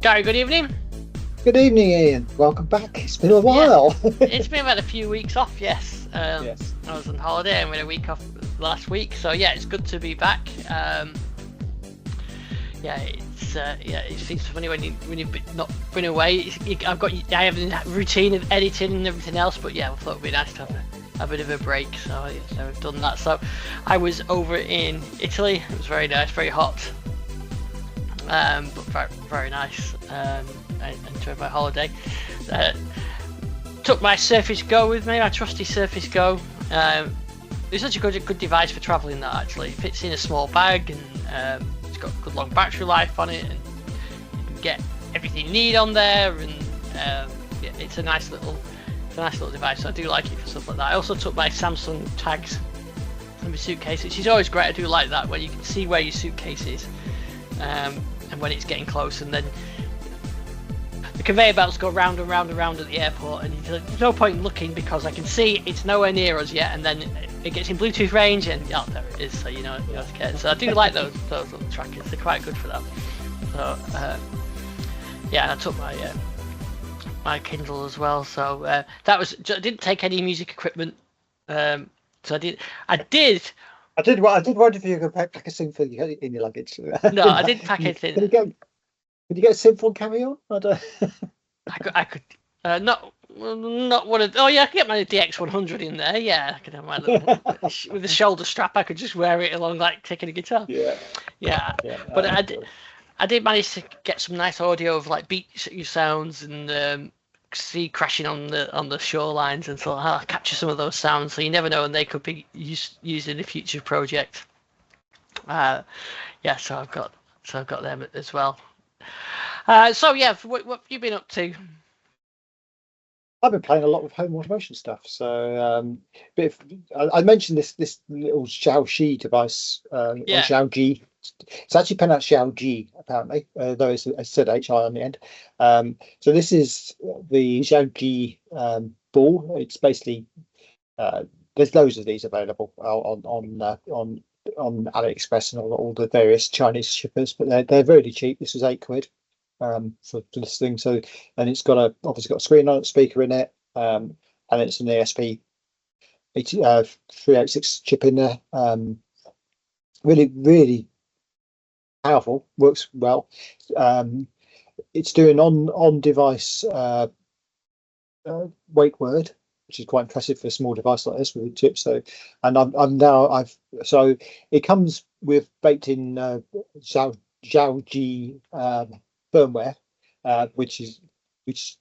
Gary, good evening. Good evening, Ian. Welcome back. It's been a while. Yeah, it's been about a few weeks off, yes. Yes. I was on holiday and we had a week off last week, so yeah, it's good to be back. It seems funny when you've not been away. I have a routine of editing and everything else, but yeah, I thought it'd be nice to have a bit of a break, so we've done that. So I was over in Italy. It was very nice, very hot, but very, very nice. I enjoyed my holiday. Took my Surface Go with me, my trusty Surface Go. It's such a good device for travelling. That actually it fits in a small bag, and it's got good long battery life on it, and you can get everything you need on there. And it's a nice little device. So I do like it for stuff like that. I also took my Samsung tags in my suitcase, which is always great. I do like that, where you can see where your suitcase is, and when it's getting close, and then the conveyor belts go round and round and round at the airport, and there's no point in looking because I can see it's nowhere near us yet, and then it gets in Bluetooth range, and oh, there it is. So you know it's okay. So I do like those little trackers. They're quite good for that. So and I took my Kindle as well. So that was. I didn't take any music equipment. So I did. I did wonder if you could pack a synth in your luggage. No, I didn't pack anything. Could you get a synth on carry-on? I could not one of. Oh yeah, I could get my DX100 in there. Yeah, I could have my little with the shoulder strap. I could just wear it along like taking a guitar. Yeah. But I did manage to get some nice audio of like beach sounds and sea crashing on the shorelines, and so I'll capture some of those sounds. So you never know, and they could be used in a future project. So I've got them as well. What have you been up to? I've been playing a lot with home automation stuff. So, I mentioned this little Xiao device, or Xiao G. It's actually pronounced Xiao G, apparently, though it's said HI on the end. So this is the Xiao G ball. It's basically there's loads of these available on AliExpress and all the various Chinese shippers, but they're really cheap. This was £8 for this thing. So, and it's obviously got a screen on it, speaker in it, and it's an ESP 386 chip in there. Really, really powerful. Works well. It's doing on device wake word, which is quite impressive for a small device like this with a chip. So, and so it comes with baked in Xiao G firmware, which is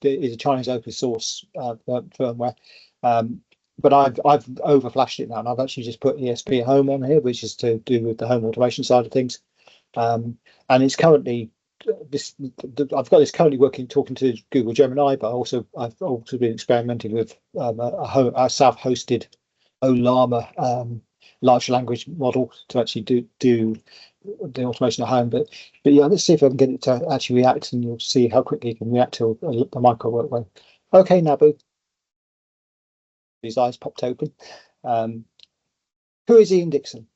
a Chinese open source firmware. But I've overflashed it now, and I've actually just put ESPHome on here, which is to do with the home automation side of things. And it's currently I've got this currently talking to Google Gemini, but I've also been experimenting with a self-hosted Ollama large language model to actually do the automation at home. But yeah, let's see if I can get it to actually react, and you'll see how quickly it can react to a micro workflow. Okay, Nabu. His eyes popped open. Who is Ian Dixon?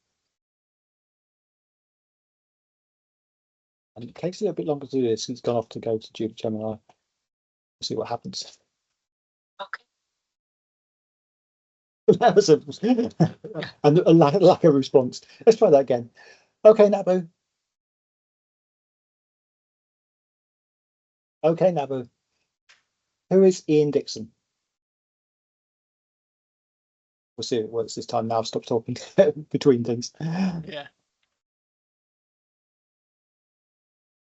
And it takes a little bit longer to do this. It's gone off to go to Gemini. We'll see what happens. Okay. That was a lack of response. Let's try that again. Okay, Nabu. Okay, Nabu. Who is Ian Dixon? We'll see if it works this time. Now I've stopped talking between things. Yeah.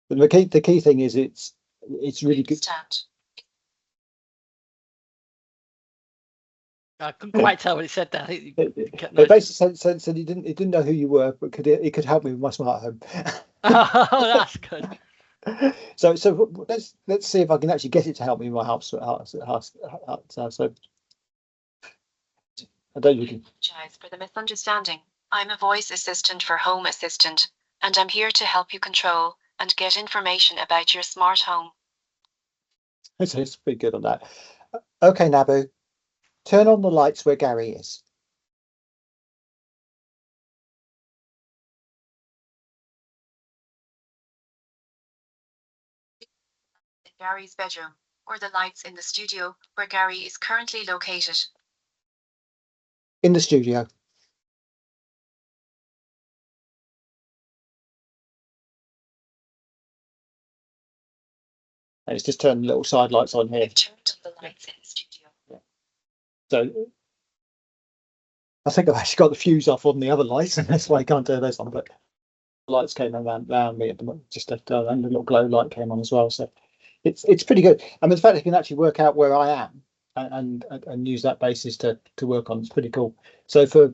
But the key thing is it's really good. I couldn't quite tell what it said there. It basically said it didn't know who you were, but it could help me with my smart home. Oh, that's good. So let's see if I can actually get it to help me with my house. So I don't really apologize for the misunderstanding. I'm a voice assistant for Home Assistant, and I'm here to help you control and get information about your smart home. So it's pretty good on that. Okay, Nabu, turn on the lights where Gary is. Gary's bedroom, or the lights in the studio where Gary is currently located? In the studio. And it's just turned little side lights on here. I've turned on the lights in the studio. So I think I've actually got the fuse off on the other lights, and that's why I can't turn those on. But the lights came around me at the moment, and the little glow light came on as well. So it's pretty good. I mean, the fact that you can actually work out where I am and use that basis to work on, it's pretty cool. So for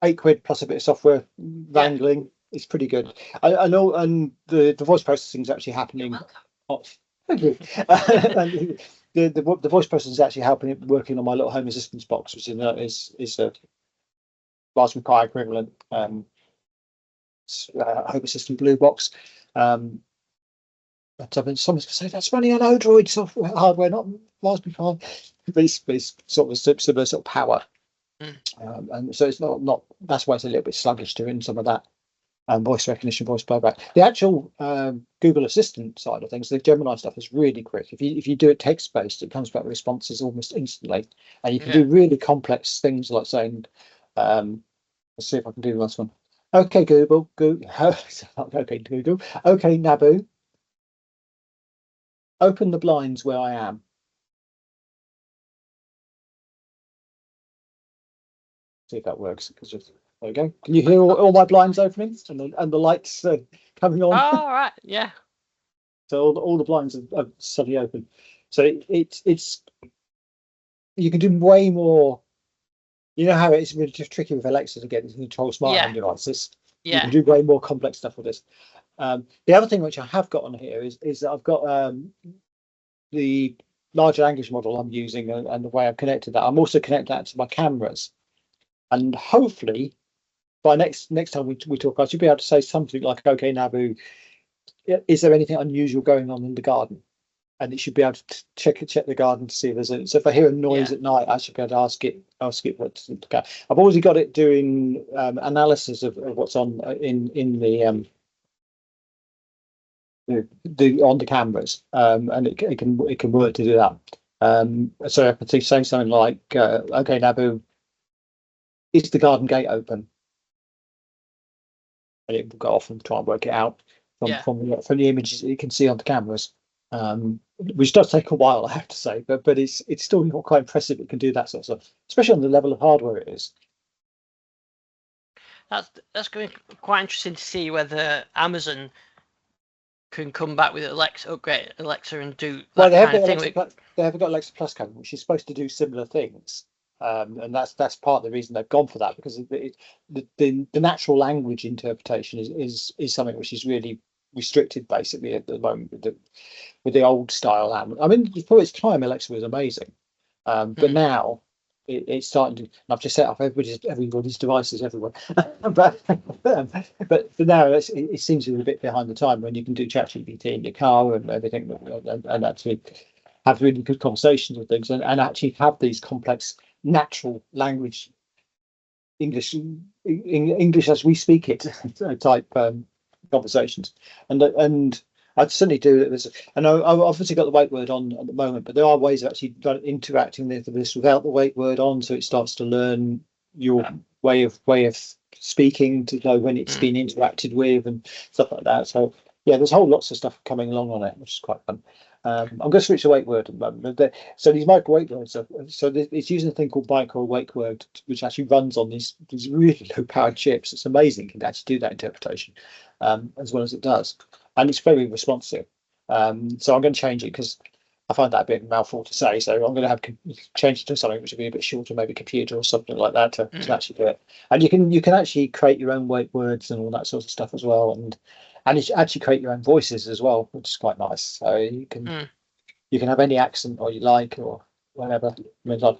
£8 plus a bit of software wrangling, it's pretty good. I know, and the voice processing is actually happening off. Thank you. And the voice processing is actually working on my little home assistance box, which is a Raspberry Pi equivalent home assistant blue box. But someone's going to say that's running on Odroid software hardware, not Raspberry Pi. But it's sort of similar sort of power. And so it's not that's why it's a little bit sluggish doing some of that voice recognition, voice playback. The actual Google Assistant side of things, the Gemini stuff is really quick. If you do it text based, it comes back with responses almost instantly, and you can do really complex things like saying, let's see if I can do the last one. Okay, Google, okay, Google, okay, Nabu, open the blinds where I am. See if that works. There we go. Can you hear all my blinds opening and the lights coming on? Oh, right, yeah. So all the blinds are suddenly open. So it's you can do way more. You know how it's really just tricky with Alexa to get to control smart home devices. You can do way more complex stuff with this. The other thing which I have got on here is that I've got the large language model I'm using and the way I've connected that. I'm also connecting that to my cameras. And hopefully, by next time we talk, I should be able to say something like, "Okay, Nabu, is there anything unusual going on in the garden?" And it should be able to check the garden to see if there's any. So if I hear a noise at night, I should be able to ask it what's. Okay. I've already got it doing analysis of what's on in the on the cameras, and it can work to do that. So I could say something like, "Okay, Nabu, is the garden gate open?" And it will go off and try and work it out from the images that you can see on the cameras, which does take a while, I have to say, but it's still quite impressive. It can do that sort of stuff, especially on the level of hardware it is. That's going to be quite interesting to see whether Amazon can come back with upgrade Alexa and do that kind of thing. They have got Alexa Plus coming, which is supposed to do similar things. And that's part of the reason they've gone for that, because the natural language interpretation is something which is really restricted basically at the moment with the old style. I mean, for its time, Alexa was amazing, but now it's starting to. And I've just set up everybody's devices everywhere, but for now it seems to be a bit behind the time when you can do ChatGPT in your car and everything, and actually have really good conversations with things and actually have these complex natural language English as we speak it type conversations, and I'd certainly do it. And I've obviously got the wake word on at the moment, but there are ways of actually interacting with this without the wake word on, so it starts to learn your way of speaking to know when it's been interacted with and stuff like that. So yeah, there's lots of stuff coming along on it, which is quite fun. I'm going to switch to wake word at the moment. So these micro wake words, so it's using a thing called micro wake word, which actually runs on these really low powered chips. It's amazing it can actually do that interpretation as well as it does, and it's very responsive. So I'm going to change it because I find that a bit mouthful to say. So I'm going to have change it to something which would be a bit shorter, maybe computer or something like that to actually do it. And you can actually create your own wake words and all that sort of stuff as well, and it's actually create your own voices as well, which is quite nice. So you can have any accent or you like or whatever. I mean, like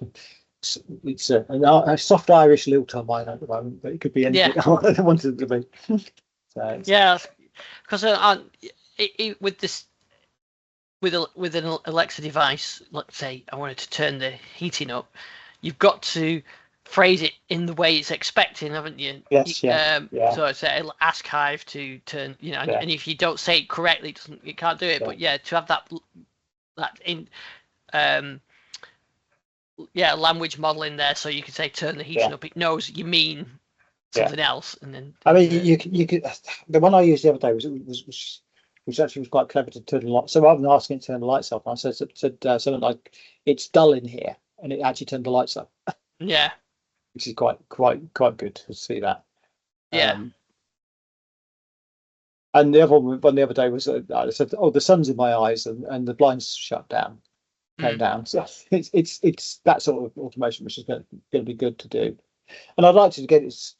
it's a soft Irish lilt on mine at the moment, but it could be anything I wanted it to be. So yeah, because with an Alexa device, let's say I wanted to turn the heating up, you've got to phrase it in the way it's expecting, haven't you? Yes, yeah. So it's it'll ask Hive to turn, and if you don't say it correctly, it can't do it. But to have that in language model in there, so you can say turn the heating up. It knows you mean something else, and then I mean, you could. The one I used the other day was actually quite clever to turn the light. So rather than asking it to turn the lights off, I said something like, "It's dull in here," and it actually turned the lights up. Yeah, which is quite good to see that. Yeah. And the other one the other day was I said, "Oh, the sun's in my eyes," and the blinds shut down, came down. So it's that sort of automation which is going to be good to do. And I'd like to get it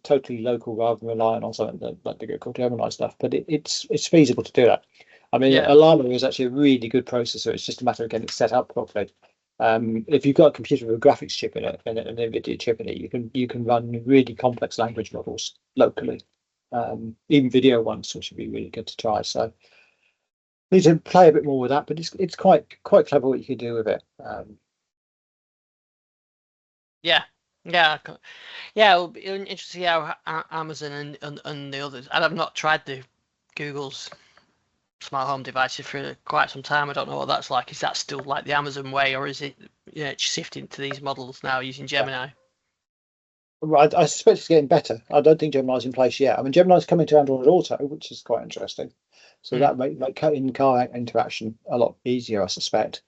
totally local rather than relying on something like the Google Gemini stuff. But it's feasible to do that. I mean, Arlo is actually a really good processor. It's just a matter of getting it set up properly. If you've got a computer with a graphics chip in it and an NVIDIA chip in it, you can run really complex language models locally, even video ones, which would be really good to try. So need to play a bit more with that, but it's quite clever what you can do with it. It'll be interesting to see how Amazon and the others. And I've not tried the Google's smart home devices for quite some time. I don't know what that's like. Is that still like the Amazon way, or is it shifting to these models now using Gemini? Right, I suspect it's getting better. I don't think Gemini's in place yet. I mean, Gemini's coming to Android Auto, which is quite interesting. So that make in-car interaction a lot easier, I suspect.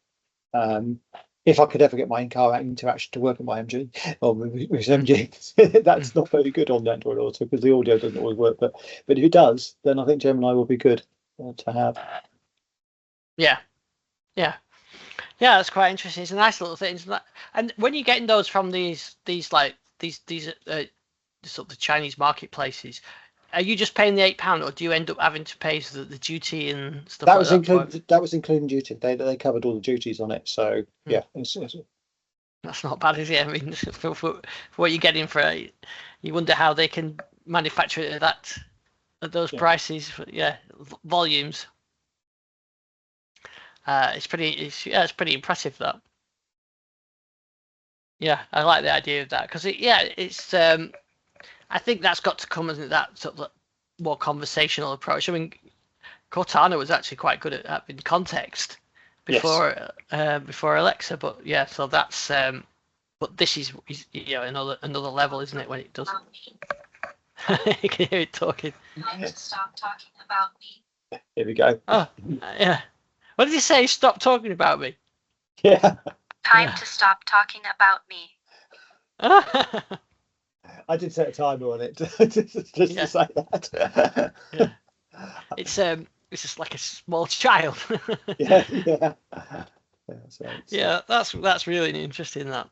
If I could ever get my in-car interaction to work on my MG or with MG, that's not very good on the Android Auto because the audio doesn't always work. But if it does, then I think Gemini will be good to have. Yeah, that's quite interesting. It's a nice little thing. And when you're getting those from these sort of the Chinese marketplaces, are you just paying the £8, or do you end up having to pay the duty and stuff? That was including duty. They covered all the duties on it. So yeah, that's not bad, is it? I mean, for what you're getting for it, you wonder how they can manufacture it at those prices. Volumes. It's pretty impressive, that. Yeah, I like the idea of that because it's. I think that's got to come as that sort of more conversational approach. I mean, Cortana was actually quite good at having context before Alexa, but so that's. But this is another level, isn't it? When it does. You can hear it talking. Stop talking about me. Here we go. Oh, yeah. What did you say? Stop talking about me. Yeah. Time to stop talking about me. I did set a timer on it just to say that. It's just like a small child. That's really interesting. That.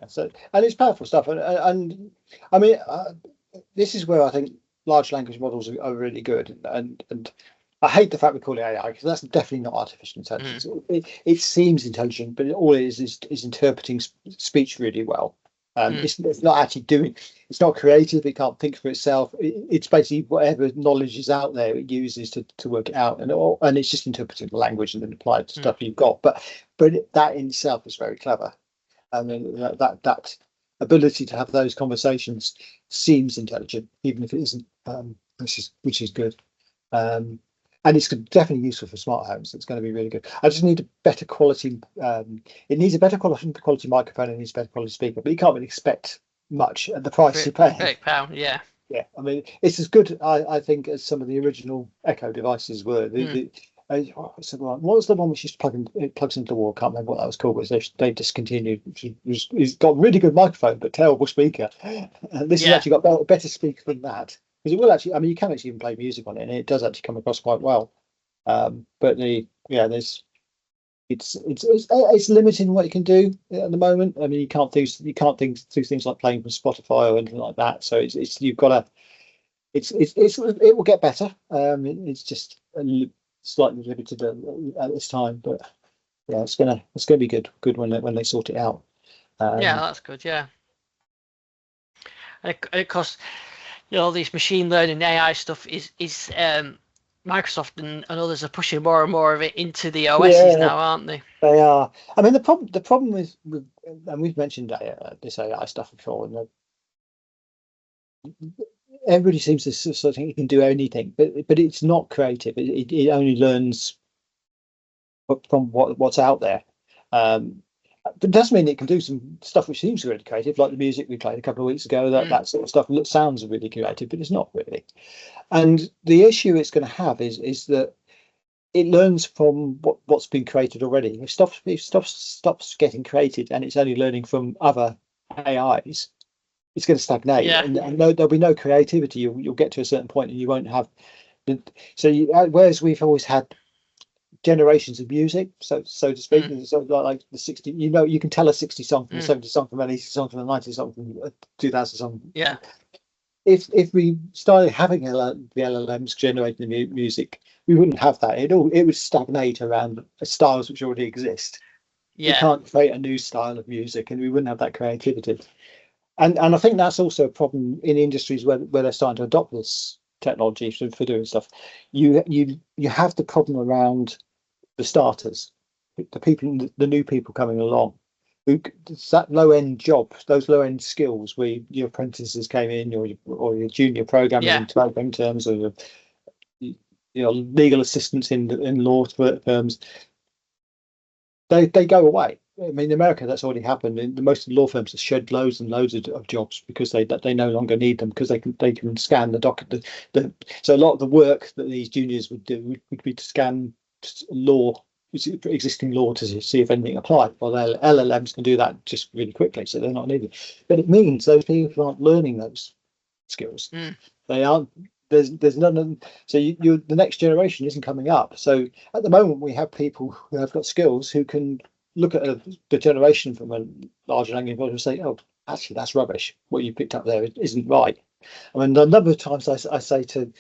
So and it's powerful stuff, and I mean, this is where I think large language models are really good, and I hate the fact we call it AI because that's definitely not artificial intelligence. It seems intelligent, but all it is interpreting speech really well. It's not actually it's not creative. It can't think for itself. It's basically whatever knowledge is out there it uses to work it out, and it's just interpreting the language and then apply it to stuff you've got. But that in itself is very clever. I mean, that ability to have those conversations seems intelligent, even if it isn't, which is good. And it's definitely useful for smart homes. It's going to be really good. I just need a better quality. It needs a better quality microphone and needs a better quality speaker. But you can't really expect much at the price you pay. £8, yeah. Yeah, I mean, it's as good, I think, as some of the original Echo devices were. What was the one which used to plugs into the wall? I can't remember what that was called, but they discontinued. It's got a really good microphone, but terrible speaker. This has actually got a better speaker than that. Because it will actually, I mean, you can actually even play music on it, and it does actually come across quite well. But it's limiting what you can do at the moment. I mean, you can't do things like playing from Spotify or anything like that. So it will get better. It's just slightly limited at this time, but yeah, it's gonna be good when they sort it out. That's good. Yeah, and of course, all these machine learning AI stuff is Microsoft and others are pushing more and more of it into the OSs now, aren't they? They are. I mean, the problem with and we've mentioned this AI stuff before, and everybody seems to sort of think it can do anything, but it's not creative. It only learns from what's out there. But it does mean it can do some stuff which seems really creative, like the music we played a couple of weeks ago. That sort of stuff sounds really creative, but it's not really. And the issue it's going to have is that it learns from what's been created already. If stuff stops getting created and it's only learning from other AIs, it's going to stagnate, and there'll be no creativity. You'll get to a certain point and you won't have. Whereas we've always had generations of music, so to speak, so like the 60, you can tell a 60 song from a 70 song from an 80 song from a 90 song from a 2000 song. Yeah. If we started having the LLMs generating the music, we wouldn't have that. It would stagnate around styles which already exist. You can't create a new style of music, and we wouldn't have that creativity. And I think that's also a problem in industries where they're starting to adopt this technology for doing stuff. You have the problem around the starters, the people, the new people coming along. It's that low-end job, those low-end skills where your apprentices came in, or your junior programmers in program terms, or your legal assistants in law firms. They go away. I mean, in America, that's already happened. Most of the law firms have shed loads and loads of jobs because they no longer need them, because they can scan the docket. So a lot of the work that these juniors would do would be to scan existing law to see if anything applied. Well, LLMs can do that just really quickly, so they're not needed. But it means those people aren't learning those skills. They aren't. There's none of them. So the next generation isn't coming up. So at the moment, we have people who have got skills who can look at the generation from a large language model and say, "Oh, actually, that's rubbish. What you picked up there isn't right." I mean, a number of times I say to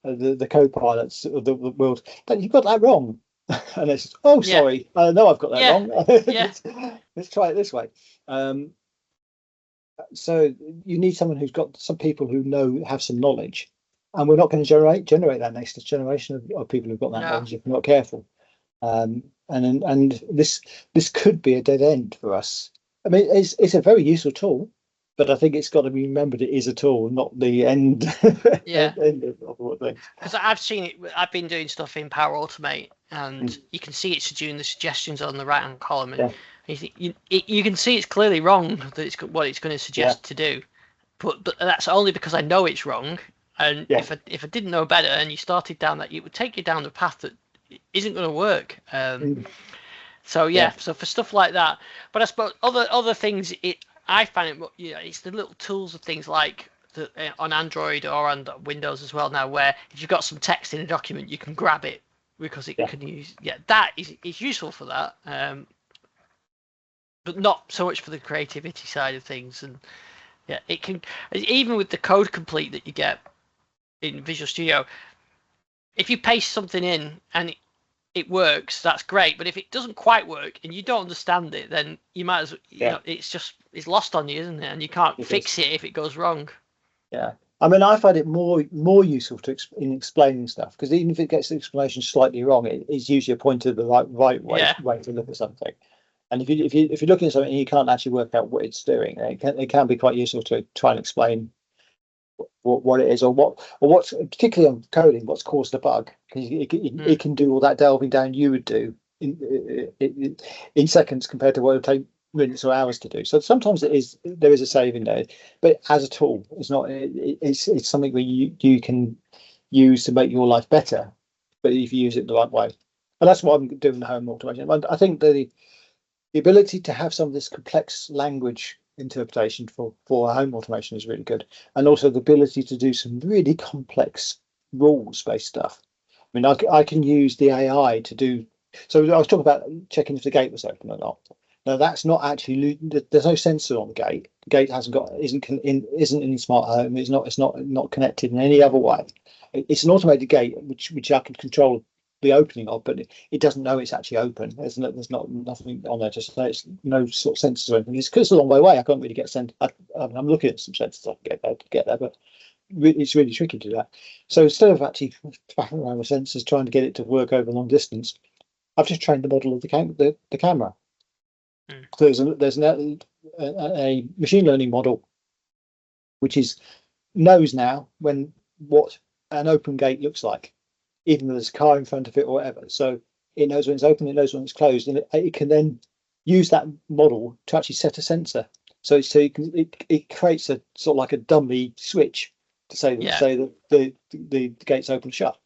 the co-pilots of the world, "But you've got that wrong," and they say, "Oh, sorry, no, I've got that wrong. Let's try it this way." So you need someone who's got some people who have some knowledge, and we're not going to generate that next generation of people who've got that knowledge if we're not careful. And this could be a dead end for us. I mean, it's a very useful tool, but I think it's got to be remembered it is a tool, not the end. End of what thing. Because I've seen it. I've been doing stuff in Power Automate, and you can see it's doing the suggestions on the right hand column, and you can see it's clearly wrong that it's what it's going to suggest to do, but that's only because I know it's wrong. And if I didn't know better, and you started down that, it would take you down the path that isn't going to work. So for stuff like that. But I suppose other things, I find it's the little tools of things like on Android or on Windows as well now, where if you've got some text in a document, you can grab it because it can use. That is useful for that. But not so much for the creativity side of things. And it can, even with the code complete that you get in Visual Studio, if you paste something in and it works, that's great. But if it doesn't quite work and you don't understand it, then you might as well, it's lost on you, isn't it? And you can't fix it if it goes wrong. Yeah. I mean, I find it more useful in explaining stuff, because even if it gets the explanation slightly wrong, it's usually a point to the right way to look at something. And if you're looking at something and you can't actually work out what it's doing, it can be quite useful to try and explain what it is, or what's particularly on coding, what's caused the bug, because it can do all that delving down you would do in seconds compared to what it would take minutes or hours to do. So sometimes there is a saving there, but as a tool, it's something where you can use to make your life better, but if you use it the right way. And that's what I'm doing in home automation. I think the ability to have some of this complex language interpretation for home automation is really good, and also the ability to do some really complex rules-based stuff. I mean, I can use the AI to do. So I was talking about checking if the gate was open or not. Now that's not actually. There's no sensor on the gate. The gate isn't in smart home. It's not connected in any other way. It's an automated gate which I can control the opening of, but it doesn't know it's actually open. There's nothing on there to say it's no sort of sensors or anything. It's because it's a long way away. I can't really get sent. I'm looking at some sensors I can get there, but it's really tricky to do that. So instead of actually faffing around with sensors trying to get it to work over long distance, I've just trained the model of the camera. So there's a machine learning model which knows now what an open gate looks like, even though there's a car in front of it or whatever. So it knows when it's open, it knows when it's closed, and it can then use that model to actually set a sensor. So it creates a sort of like a dummy switch to say that the gate's open and shut.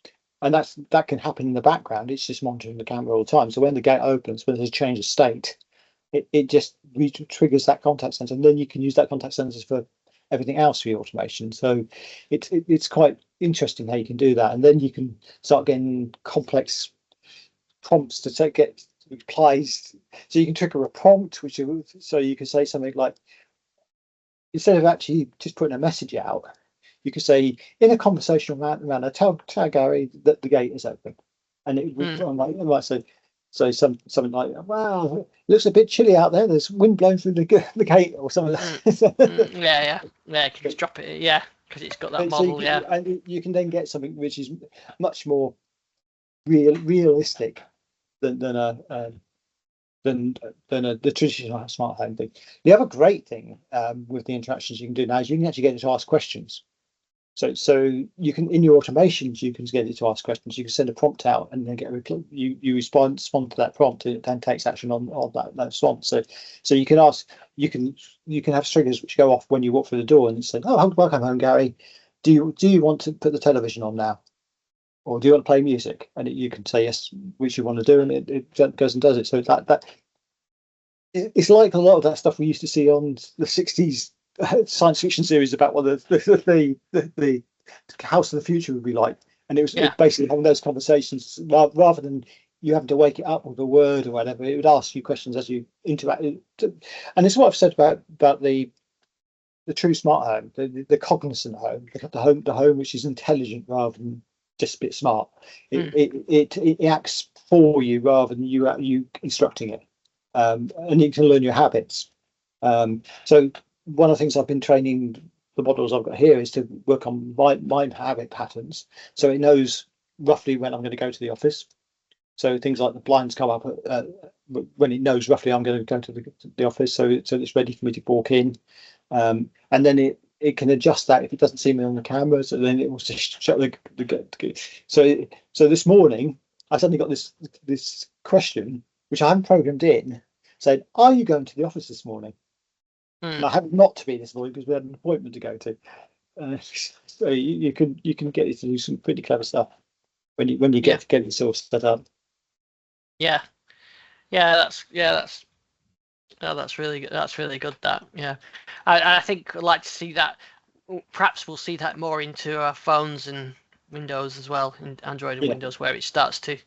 And that can happen in the background. It's just monitoring the camera all the time. So when the gate opens, when there's a change of state, it just triggers that contact sensor, and then you can use that contact sensor for everything else for your automation. So it's quite interesting how you can do that, and then you can start getting complex prompts to get replies. So you can trigger a prompt, so you can say something like, instead of actually just putting a message out, you could say, in a conversational manner, tell Gary that the gate is open, and it might say something like, "Wow, it looks a bit chilly out there. There's wind blowing through the gate," or something like that. Yeah. You can just drop it. Yeah, because it's got that model. And you can then get something which is much more realistic than the traditional smart home thing. The other great thing with the interactions you can do now is you can actually get it to ask questions. So you can, in your automations, you can get it to ask questions. You can send a prompt out and then get a reply. You respond to that prompt, and it then takes action on that response. So you can ask, you can have triggers which go off when you walk through the door and say, "Oh, welcome home, Gary. Do you want to put the television on now, or do you want to play music?" And you can say yes, which you want to do, and it goes and does it. So it's like a lot of that stuff we used to see on the 60s science fiction series about what the house of the future would be like, and it was basically having those conversations rather than you having to wake it up with a word or whatever. It would ask you questions as you interact, and it's what I've said about the true smart home, the cognizant home, the home which is intelligent rather than just a bit smart. It acts for you rather than you instructing it, and you can learn your habits. So one of the things I've been training the models I've got here is to work on my habit patterns. So it knows roughly when I'm going to go to the office. So things like the blinds come up when it knows roughly I'm going to go to the office. So it's ready for me to walk in. And then it can adjust that if it doesn't see me on the camera. So then it will just shut the gate. So this morning I suddenly got this question, which I haven't programmed in, said, "Are you going to the office this morning?" And I happened not to be this morning because we had an appointment to go to. So you can get it to do some pretty clever stuff when you get it sort of set up. That's really good. That's really good. I think I'd like to see that. Perhaps we'll see that more into our phones and Windows as well, in Android and Windows, where it starts to.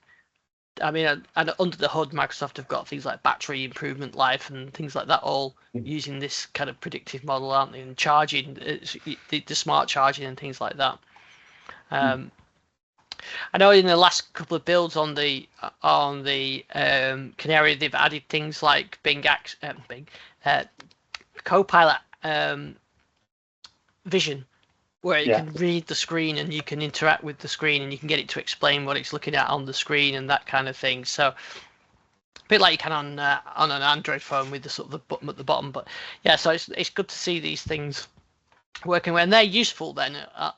I mean, under the hood, Microsoft have got things like battery improvement life and things like that, all using this kind of predictive model, aren't they? And charging, the smart charging and things like that. I know in the last couple of builds on the Canary, they've added things like Copilot Vision, where it can read the screen and you can interact with the screen and you can get it to explain what it's looking at on the screen and that kind of thing. So a bit like you can on an Android phone with the sort of the button at the bottom. But so it's good to see these things working when they're useful. Then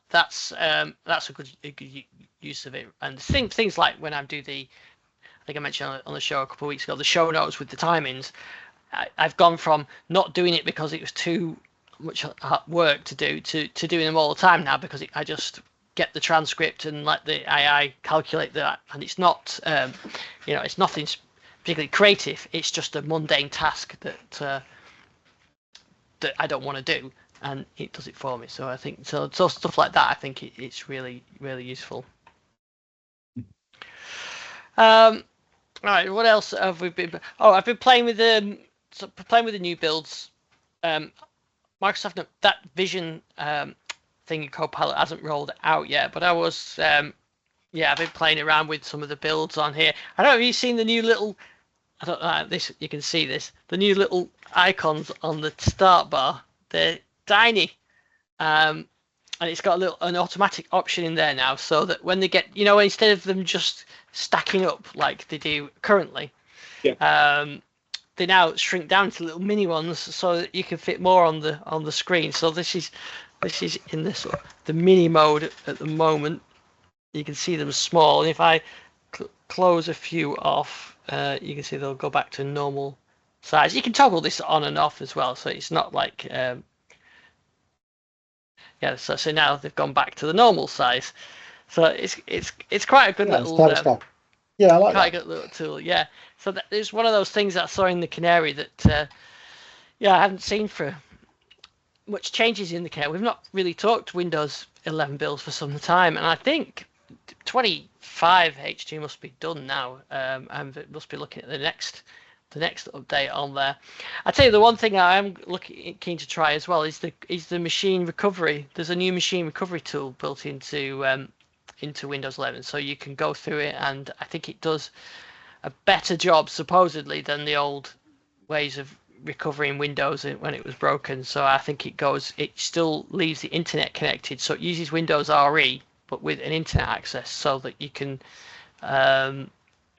that's a good use of it. And things like when I do I think I mentioned on the show a couple of weeks ago, the show notes with the timings. I've gone from not doing it because it was too much work to do to doing them all the time now, because I just get the transcript and let the AI calculate that, and it's not it's nothing particularly creative. It's just a mundane task that I don't want to do, and it does it for me. So I think so stuff like that, I think it's really, really useful. All right, what else have we been? I've been playing with the new builds. Microsoft, that Vision thing in Copilot hasn't rolled out yet, but I was I've been playing around with some of the builds on here. I don't know if you've seen the new little, I don't know, this, you can see this, the new little icons on the start bar. They're tiny, and it's got an automatic option in there now, so that when they get, instead of them just stacking up like they do currently, they now shrink down to little mini ones so that you can fit more on the screen. So this is in this the mini mode at the moment. You can see them small, and if I close a few off, you can see they'll go back to normal size. You can toggle this on and off as well, so it's not like yeah. So now they've gone back to the normal size. So it's quite a good little yeah, I like quite that. a good little tool. Yeah. So it's one of those things that I saw in the Canary that yeah, I haven't seen for much changes in the Canary. We've not really talked Windows 11 builds for some time, and I think 25 H2 must be done now, and it must be looking at the next update on there. I tell you, the one thing I am keen to try as well is the machine recovery. There's a new machine recovery tool built into Windows 11, so you can go through it, and I think it does a better job supposedly than the old ways of recovering Windows when it was broken. So I think it still leaves the internet connected, so it uses Windows RE but with an internet access, so that you can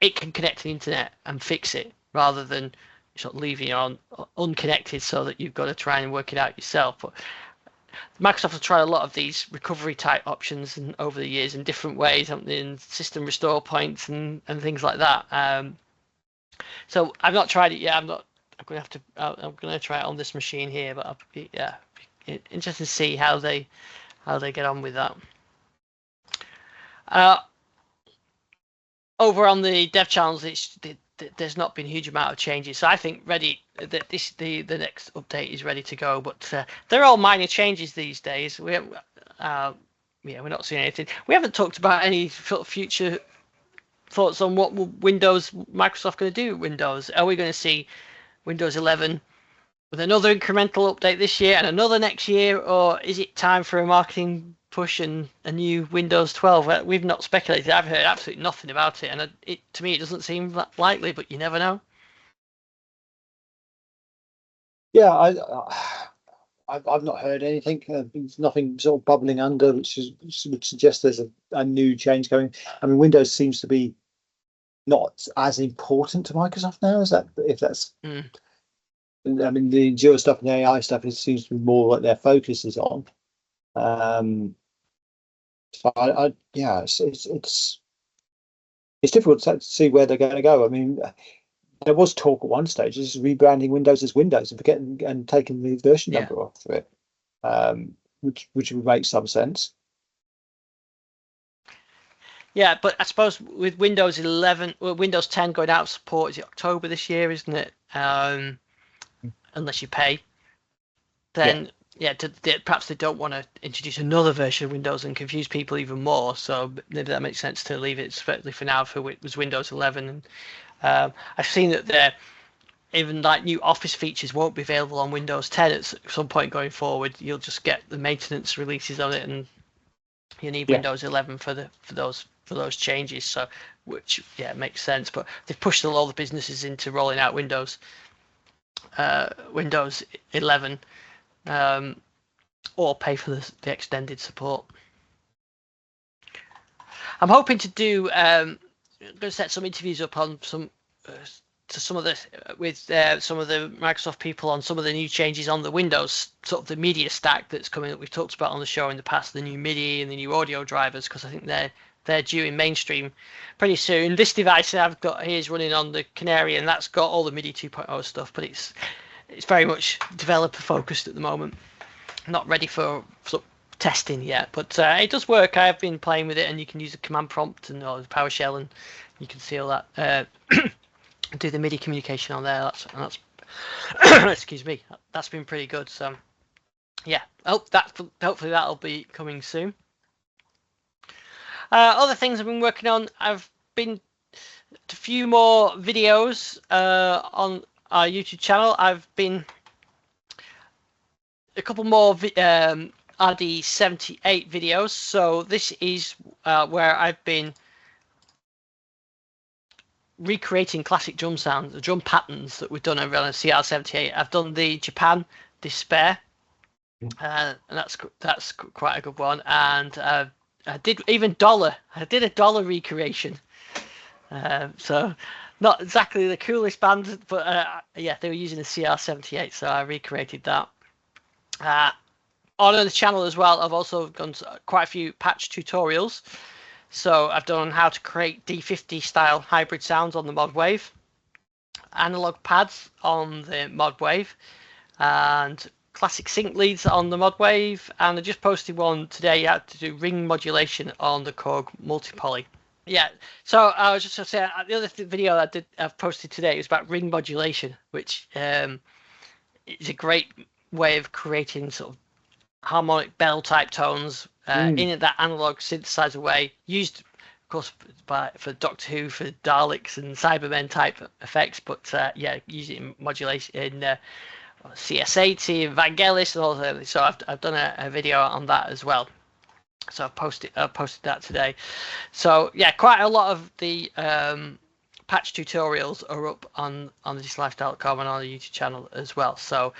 it can connect to the internet and fix it rather than sort of leaving it on unconnected so that you've got to try and work it out yourself. But Microsoft has tried a lot of these recovery type options and over the years in different ways, in system restore points and things like that. So I've not tried it yet. I'm going to try it on this machine here, but yeah, interesting to see how they get on with that. Over on the dev channels, there's not been a huge amount of changes, so I think the next update is ready to go. But they're all minor changes these days. We're not seeing anything. We haven't talked about any future thoughts on what Microsoft going to do with Windows. Are we going to see Windows 11 with another incremental update this year and another next year, or is it time for a marketing push and a new Windows 12? We've not speculated. I've heard absolutely nothing about it, and to me it doesn't seem that likely, but you never know. Yeah, I've not heard anything. There's nothing sort of bubbling under, which would suggest there's a new change coming. I mean, Windows seems to be not as important to Microsoft now. If that's I mean, the Endure stuff and the AI stuff, it seems to be more what their focus is on. So it's difficult to see where they're going to go. I mean, there was talk at one stage of rebranding Windows as Windows and forgetting and taking the version number off of it, which would make some sense. Yeah, but I suppose with Windows 11, Windows 10 going out of support, is it October this year, isn't it? Unless you pay, then perhaps they don't want to introduce another version of Windows and confuse people even more. So maybe that makes sense to leave it strictly for now for Windows 11. And I've seen that even like new Office features won't be available on Windows 10 at some point going forward. You'll just get the maintenance releases on it, and you need Windows 11 for those changes. So which makes sense. But they've pushed all the businesses into rolling out Windows 11, or pay for the extended support. I'm hoping to do going to set some interviews up on some of the Microsoft people on some of the new changes on the Windows, sort of the media stack that's coming that we've talked about on the show in the past, the new MIDI and the new audio drivers, because I think they're due in mainstream pretty soon. This device that I've got here is running on the Canary, and that's got all the MIDI 2.0 stuff, but it's very much developer focused at the moment. Not ready for testing yet, but it does work. I've been playing with it, and you can use a command prompt and or PowerShell, and you can see all that. Do the MIDI communication on there. That's excuse me. That's been pretty good. So yeah, hopefully that'll be coming soon. Other things I've been working on. I've been to a few more videos on our YouTube channel. I've been a couple more RD78 videos. So this is where I've been recreating classic drum sounds, the drum patterns that we've done over on CR78. I've done the Japan Despair, and that's quite a good one. And I did even dollar. I did a dollar recreation. So not exactly the coolest band, but yeah, they were using the CR78, so I recreated that. On the channel as well, I've also done quite a few patch tutorials. So I've done how to create D50 style hybrid sounds on the Modwave, analog pads on the Modwave, and classic sync leads on the Modwave, and I just posted one today how to do ring modulation on the Korg Multi. Yeah, so I was just going to say the other video I've posted today was about ring modulation, which is a great way of creating sort of harmonic bell type tones in that analog synthesizer way, used of course for Doctor Who, for Daleks and Cybermen type effects, but yeah, using modulation in CS80 and Vangelis and all that. So I've done a video on that as well. So I've posted that today. So yeah, quite a lot of the patch tutorials are up on thisLifestyle.com and on the YouTube channel as well. So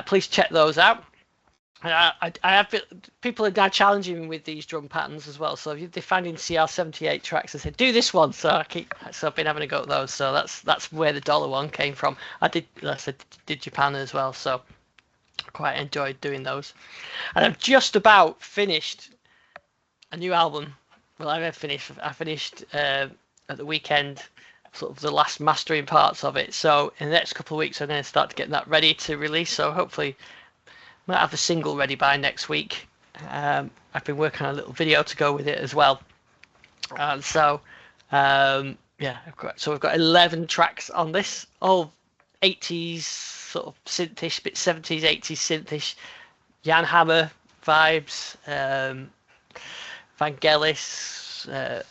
please check those out. I have people are now challenging me with these drum patterns as well. So if they're finding CR78 tracks, I said do this one. So I've been having a go at those. So that's where the dollar one came from. Like I said, did Japan as well. So quite enjoyed doing those. And I've just about finished a new album. Well, I finished at the weekend, sort of the last mastering parts of it. So in the next couple of weeks, I'm going to start getting that ready to release. So hopefully, might have a single ready by next week. I've been working on a little video to go with it as well. And so, yeah, we've got 11 tracks on this, all 80s sort of synthish, bit 70s, 80s synthish, Jan Hammer vibes, Vangelis,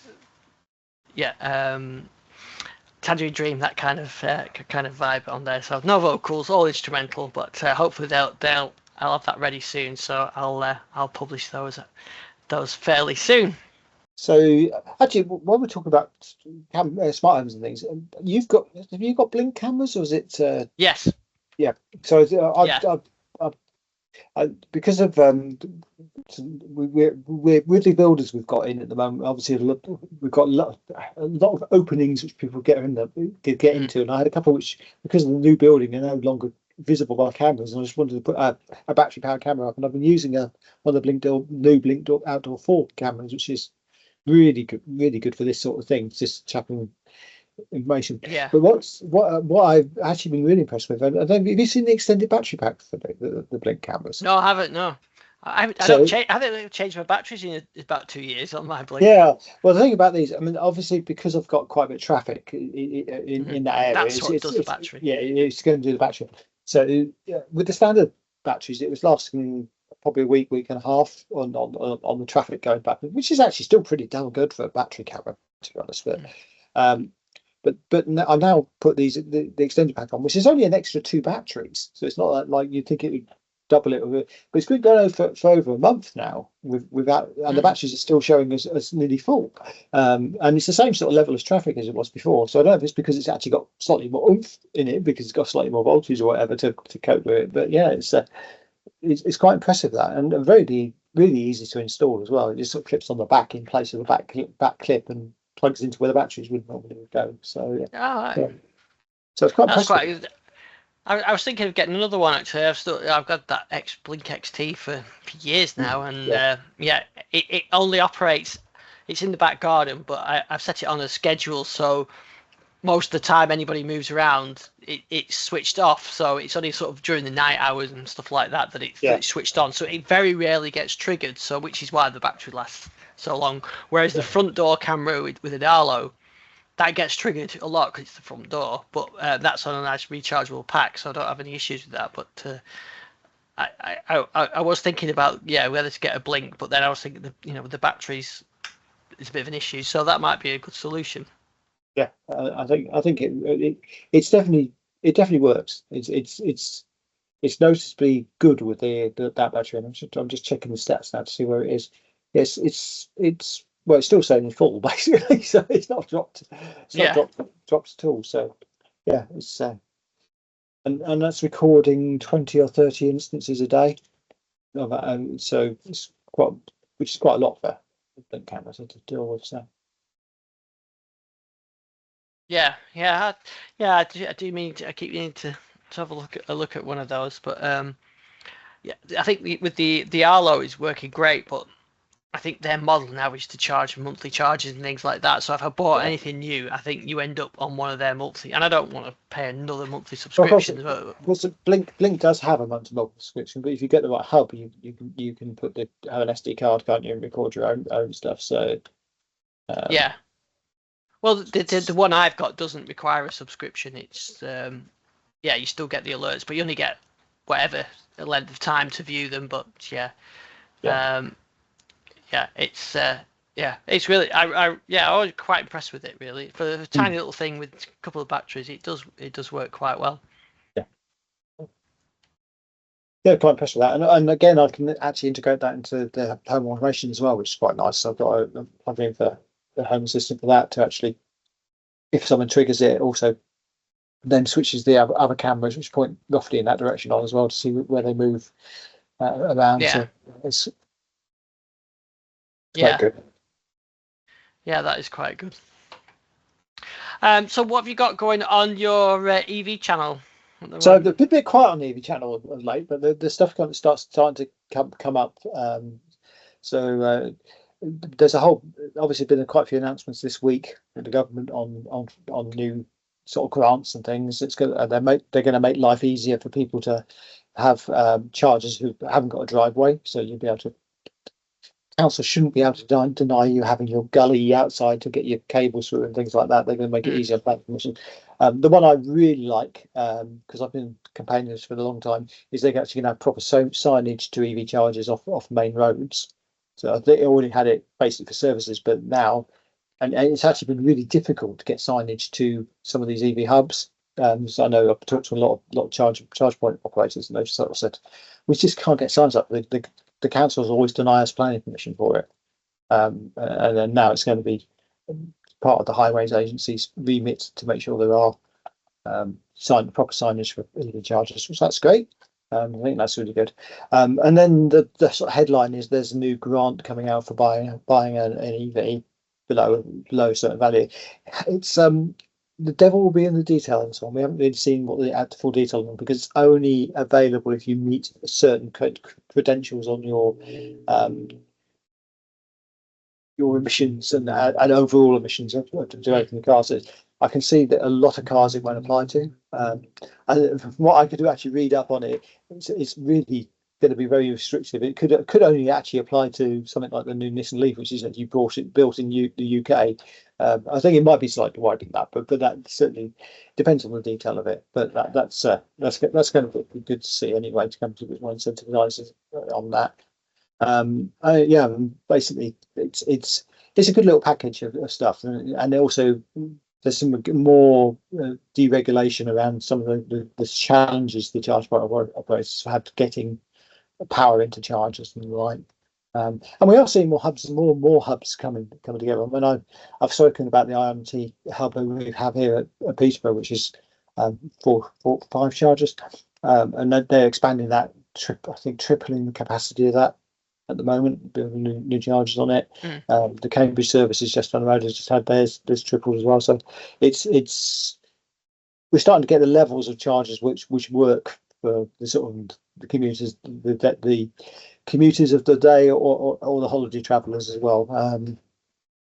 Tangerine Dream, that kind of vibe on there. So no vocals, all instrumental, but hopefully I'll have that ready soon. So I'll publish those fairly soon. So actually, while we're talking about smart homes and things, have you got Blink cameras, or is it? Yes. Yeah. So because of we're with the builders we've got in at the moment. Obviously, we've got a lot of openings which people get into, and I had a couple which, because of the new building, are no longer visible by cameras, and I just wanted to put a battery powered camera up, and I've been using one of the new Blink Outdoor 4 cameras, which is really good for this sort of thing, just tapping information. Yeah. But what I've actually been really impressed with, have you seen the extended battery pack for the Blink cameras? No, I haven't. No, I haven't changed my batteries in about 2 years on my Blink. Yeah. Well, the thing about these, I mean, obviously because I've got quite a bit of traffic in that area, that's what does the battery. Yeah, it's going to do the battery. So with the standard batteries, it was lasting probably a week and a half on the traffic going back, which is actually still pretty damn good for a battery camera, to be honest. But I now put the extended pack on, which is only an extra 2 batteries, so it's not like you think it would double it, but it's been going for over a month now without, and the batteries are still showing as nearly full, and it's the same sort of level of traffic as it was before. So I don't know if it's because it's actually got slightly more oomph in it, because it's got slightly more voltage or whatever to cope with it. But yeah, it's quite impressive, that, and really easy to install as well. It just sort of clips on the back in place of the back clip and plugs into where the batteries would normally go. So yeah. So it's quite impressive. I was thinking of getting another one actually. I've got that Blink XT for years now, and it only operates. It's in the back garden, but I've set it on a schedule, so most of the time anybody moves around, it's switched off. So it's only sort of during the night hours and stuff like that that it's switched on. So it very rarely gets triggered. So which is why the battery lasts so long. Whereas the front door camera with an Arlo, that gets triggered a lot because it's the front door. But that's on a nice rechargeable pack, so I don't have any issues with that. But I was thinking about whether to get a Blink, but then I was thinking with the batteries is a bit of an issue. So that might be a good solution. Yeah, I think it definitely works. It's noticeably good with that battery. I'm just checking the stats now to see where it is. Yes, it's still saying full basically, so it's not dropped. It's not dropped at all. So yeah, it's and that's recording 20 or 30 instances a day. So it's which is quite a lot for the camera to deal with. So. I do mean I keep meaning to have a look at one of those, but yeah, I think with the Arlo is working great, but I think their model now is to charge monthly charges and things like that. So if I bought Yeah. anything new, I think you end up on one of their monthly, and I don't want to pay another monthly Of course, subscription. Blink does have a month-to-month subscription, but if you get the right hub, you can put have an SD card, can't you, and record your own stuff. So Yeah. Well, the one I've got doesn't require a subscription. It's yeah, you still get the alerts, but you only get whatever the length of time to view them. But yeah, Yeah. yeah, it's really I was quite impressed with it really. For a tiny little thing with a couple of batteries, it does work quite well. Yeah, quite impressed with that. And again, I can actually integrate that into the home automation as well, which is quite nice. So I've got a plugin for the home assistant for that to actually, if someone triggers it, also then switches the other cameras, which point roughly in that direction on as well to see where they move around. Yeah. So it's Yeah. quite good. Yeah, that is quite good. So what have you got going on your EV channel? So the bit quiet on the EV channel of late, but the stuff kind of starting to come up. So there's obviously been quite a few announcements this week from the government on new sort of grants and things. They're going to make life easier for people to have chargers who haven't got a driveway. So you'll be able to. Council shouldn't be able to deny you having your gully outside to get your cables through and things like that. They're going to make it easier to make permission. The one I really like, because I've been campaigning this for a long time, is they're actually going to have proper signage to EV chargers off main roads. So they already had it basically for services, but now, and it's actually been really difficult to get signage to some of these EV hubs. So I know I've talked to a lot of charge point operators, and they've sort of said we just can't get signs up. The councils always deny us planning permission for it, and then now it's going to be part of the highways agency's remit to make sure there are proper signage for EV chargers, which that's great. I think that's really good. And then the sort of headline is there's a new grant coming out for buying an EV below a certain value. It's the devil will be in the detail in this one. We haven't really seen what the full detail on, because it's only available if you meet certain credentials on your emissions and overall emissions of the cars. I can see that a lot of cars it won't apply to. And from what I could actually read up on it, it's really going to be very restrictive. It could only actually apply to something like the new Nissan Leaf, which is actually built in the UK. I think it might be slightly wider than that, but that certainly depends on the detail of it. But that's going to be good to see anyway, to come to a bit more incentivized on that. Yeah, basically it's a good little package of stuff, and also there's some more deregulation around some of the challenges the charge point operators have had getting power into chargers and the like. And we are seeing more hubs coming together. I mean, I've spoken about the IMT hub we have here at Peterborough, which is 5 chargers, and they're expanding that. I think tripling the capacity of that at the moment, building new chargers on it. The Cambridge service is just on the road, has just had theirs tripled as well. So it's we're starting to get the levels of chargers which work for the sort of the commuters, the commuters of the day, or the holiday travellers as well.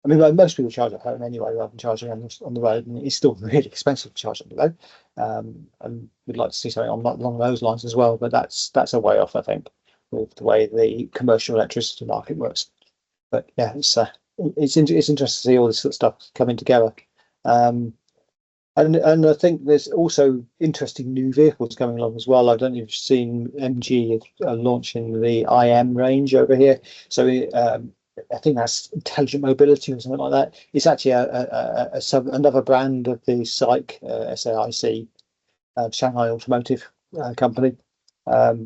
I mean, most people charge at home anyway, rather than charging on the road, and it's still really expensive to charge on the road. And we'd like to see something along those lines as well, but that's a way off, I think, with the way the commercial electricity market works. But yeah, it's interesting to see all this sort of stuff coming together. And I think there's also interesting new vehicles coming along as well. I don't know if you've seen MG launching the IM range over here. So I think that's intelligent mobility or something like that. It's actually another brand of the SAIC, SAIC, Shanghai Automotive Company,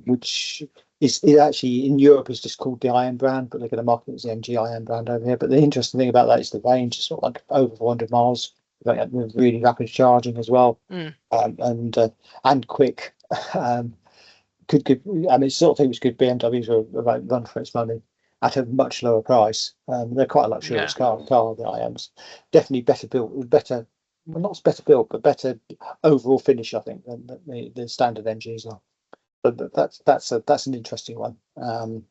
which is actually in Europe is just called the IM brand, but they're going to market it as the MG IM brand over here. But the interesting thing about that is the range is sort of like over 400 miles. With really rapid charging as well, and quick. Could give. I mean, sort of thing which good BMWs are about run for its money at a much lower price. They're quite a luxurious car. The IMs definitely better built, better well, not better built, but better overall finish, I think, than the standard MGs are. But that's an interesting one. And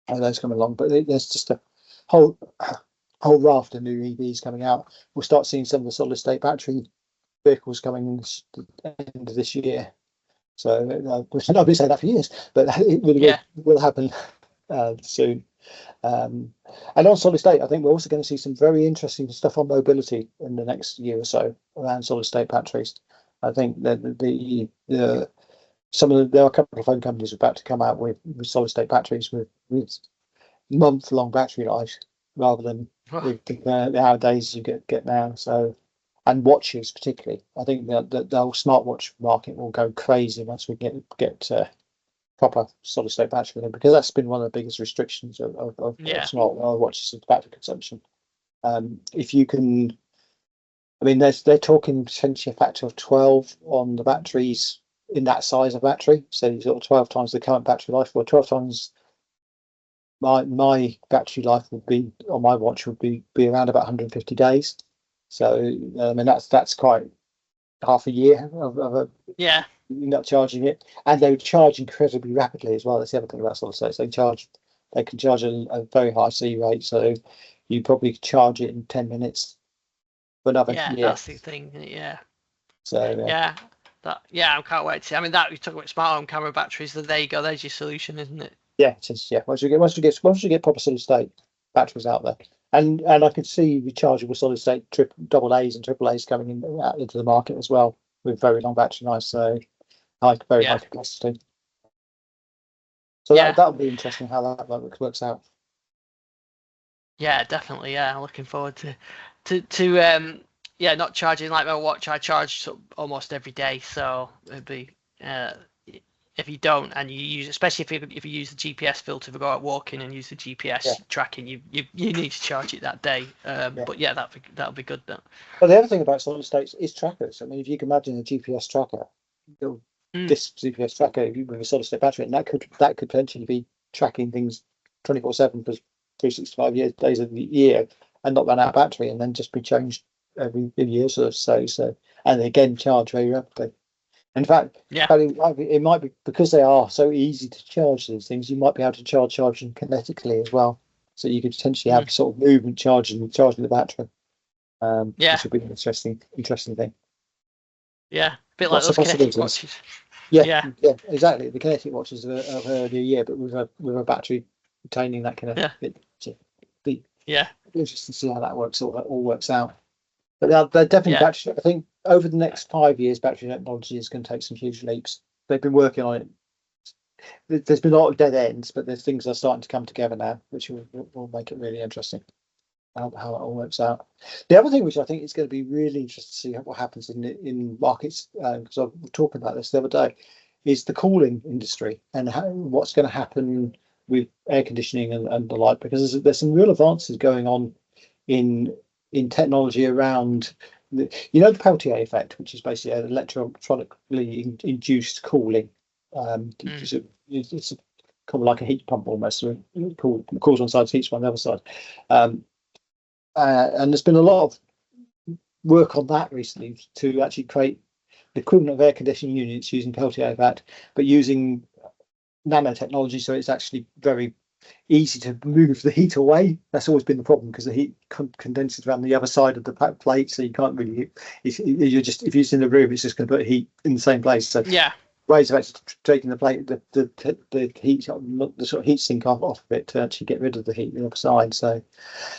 those come along, but there's just a whole whole raft of new EVs coming out. We'll start seeing some of the solid state battery vehicles coming end of this year. So I've been saying that for years, but it really will happen soon. And on solid state, I think we're also going to see some very interesting stuff on mobility in the next year or so around solid state batteries. I think that there are a couple of phone companies about to come out with solid state batteries with month-long battery life rather than with nowadays you get now. So, and watches particularly, I think the whole smartwatch market will go crazy once we get proper solid state battery, because that's been one of the biggest restrictions of smartwatches is battery consumption. If you can, I mean, they're talking potentially a factor of 12 on the batteries in that size of battery, so sort of 12 times the current battery life, or 12 times my battery life would be on my watch would be around about 150 days. So I mean that's quite half a year of not charging it, and they charge incredibly rapidly as well. That's the other thing about solid state. They can charge a very high C rate, so you probably charge it in 10 minutes for another year. That's the thing. So I can't wait to see. I mean, that you talk about smart home camera batteries, there you go, there's your solution, isn't it? Yeah, it is. Yeah, once you get proper solid state batteries out there, and I can see rechargeable solid state double A's and triple A's coming into the market as well with very long battery life, so very high capacity. So that'll be interesting how that works out. Yeah, definitely. Yeah, I'm looking forward to not charging like my watch. I charge almost every day, so it'd be if you don't and you use, especially if you use the GPS filter to go out walking and use the GPS tracking, you need to charge it that day. But that'll be good then. Well, the other thing about solid states is trackers. I mean, if you can imagine a GPS tracker, this GPS tracker with a solid state battery, and that could potentially be tracking things 24/7 for 365 days of the year and not run out of battery, and then just be changed every year or so. So, and again, charge very rapidly. In fact, it might be because they are so easy to charge these things. You might be able to charge them kinetically as well, so you could potentially have sort of movement charging the battery. Which would be an interesting thing. Yeah, a bit like those kinetic watches. Yeah, exactly. The kinetic watches of earlier year, but with a battery containing that kinetic. Interesting to see how that all works out. But they're definitely battery. I think over the next 5 years, battery technology is going to take some huge leaps. They've been working on it. There's been a lot of dead ends, but there's things that are starting to come together now, which will make it really interesting how it all works out. The other thing, which I think is going to be really interesting to see what happens in markets, because I was talking about this the other day, is the cooling industry and what's going to happen with air conditioning and the like, because there's some real advances going on in technology around the Peltier effect, which is basically an electronically induced cooling. It's kind of like a heat pump almost. So it cools one side, heats on the other side. And there's been a lot of work on that recently to actually create the equivalent of air conditioning units using Peltier effect, but using nanotechnology, so it's actually very easy to move the heat away. That's always been the problem, because the heat condenses around the other side of the plate, so you can't really. If it's in the room, it's just going to put heat in the same place. So ways of actually taking the plate, the heat, the sort of heat sink off of it to actually get rid of the heat on the other side. So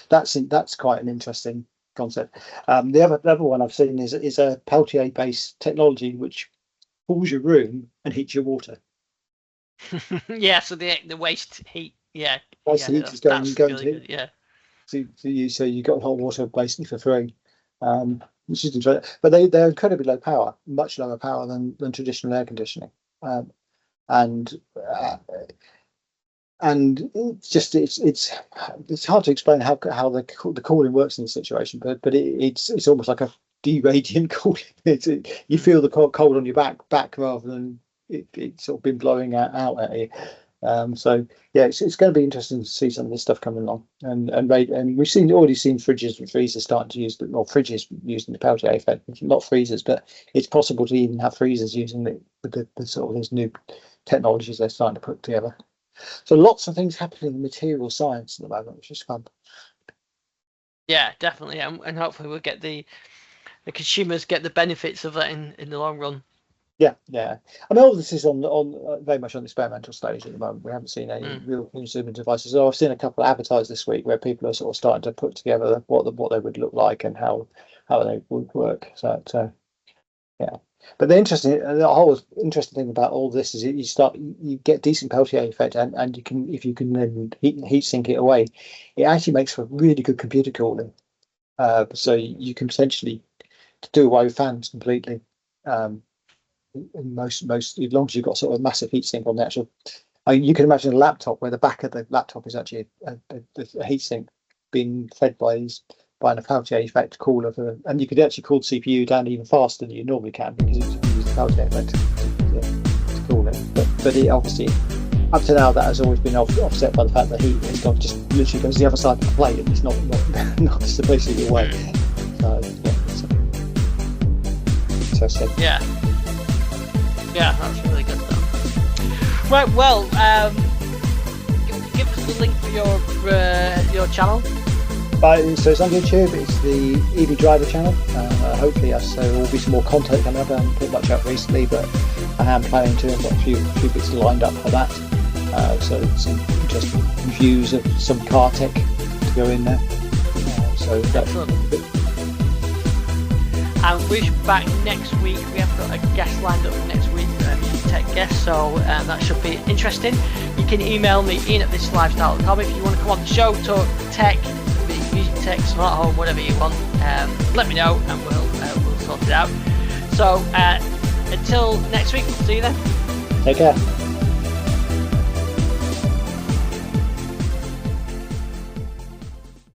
that's quite an interesting concept. The other one I've seen is a Peltier based technology which cools your room and heats your water. So the waste heat. Waste heat is going to so you got hot water basically for free. Which is interesting, but they're incredibly low power, much lower power than traditional air conditioning, and it's hard to explain how the cooling works in this situation, but it's almost like a deradiant cooling. You feel the cold on your back rather than it sort of been blowing out at you. So yeah, it's going to be interesting to see some of this stuff coming along, and we've already seen fridges and freezers starting to use fridges using the Peltier effect. Not freezers, but it's possible to even have freezers using the sort of these new technologies they're starting to put together. So lots of things happening in material science at the moment, which is fun. Yeah, definitely, and hopefully we'll get the consumers get the benefits of that in the long run. Yeah. I mean, all this is on very much on the experimental stage at the moment. We haven't seen any real consumer devices. So I've seen a couple advertised this week where people are sort of starting to put together what they would look like and how they would work. So yeah. But the whole interesting thing about all this is you get decent Peltier effect, and you can, if you can then heat sink it away, it actually makes for really good computer cooling. So you can potentially do away with fans completely. Most as long as you've got sort of a massive heatsink on the actual, you can imagine a laptop where the back of the laptop is actually a heatsink being fed by an Peltier effect cooler and you could actually cool the CPU down even faster than you normally can because it's using the Peltier effect to cool it. But it obviously up to now that has always been offset by the fact that heat has just literally goes the other side of the plate and it's not supposed to be away. So yeah, interesting. Yeah, that's really good though. Right, well, give us the link for your channel. So it's on YouTube. It's the EV Driver channel. Hopefully, there will be some more content coming up. I haven't put much up recently, but I am planning to. I've got a few bits lined up for that. So some interesting reviews of some car tech to go in there. So that's good. And we're back next week. We have got a guest lined up for next week, a tech guest, so that should be interesting. You can email me, ian@thislifestyle.com, if you want to come on the show, talk tech, music tech, smart home, whatever you want. Let me know, and we'll sort it out. So until next week, we'll see you then. Take care.